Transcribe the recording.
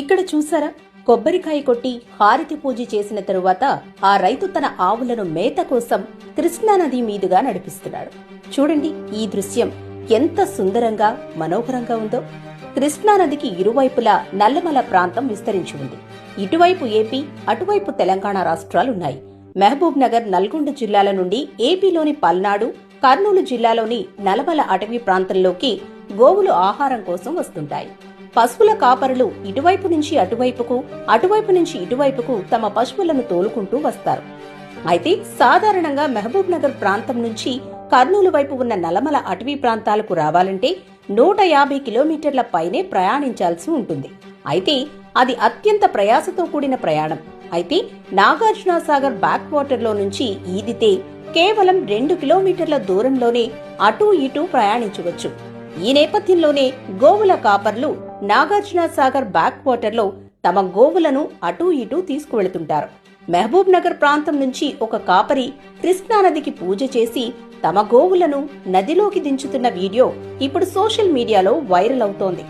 ఇక్కడ చూసారా, కొబ్బరికాయ కొట్టి హారతి పూజ చేసిన తరువాత ఆ రైతు తన ఆవులను మేత కోసం కృష్ణానది మీదుగా నడిపిస్తున్నాడు. చూడండి, ఈ దృశ్యం ఎంత సుందరంగా మనోహరంగా ఉందో. కృష్ణానదికి ఇరువైపులా నల్లమల ప్రాంతం విస్తరించి ఉంది. ఇటువైపు ఏపీ, అటువైపు తెలంగాణ రాష్ట్రాలున్నాయి. మహబూబ్ నగర్, నల్గొండ జిల్లాల నుండి ఏపీలోని పల్నాడు, కర్నూలు జిల్లాలోని నల్లమల అటవీ ప్రాంతంలోకి గోవులు ఆహారం కోసం వస్తుంటాయి. పశువుల కాపరులు ఇటువైపు నుంచి అటువైపుకు, అటువైపు నుంచి ఇటువైపుకు తమ పశువులను తోలుకుంటూ వస్తారు. అయితే సాధారణంగా మహబూబ్ నగర్ ప్రాంతం నుంచి కర్నూలు వైపు ఉన్న నల్లమల అటవీ ప్రాంతాలకు రావాలంటే 150 కిలోమీటర్ల పైనే ప్రయాణించాల్సి ఉంటుంది. అయితే అది అత్యంత ప్రయాసతో కూడిన ప్రయాణం. అయితే నాగార్జున సాగర్ బ్యాక్ వాటర్ లో నుంచి ఈదితే కేవలం 2 కిలోమీటర్ల దూరంలోనే అటూ ఇటూ ప్రయాణించవచ్చు. ఈ నేపథ్యంలోనే గోవుల కాపర్లు నాగార్జున సాగర్ బ్యాక్ వాటర్ లో తమ గోవులను అటూ ఇటూ తీసుకువెళుతుంటారు. మహబూబ్ నగర్ ప్రాంతం నుంచి ఒక కాపరి కృష్ణానదికి పూజ చేసి తమ గోవులను నదిలోకి దించుతున్న వీడియో ఇప్పుడు సోషల్ మీడియాలో వైరల్ అవుతోంది.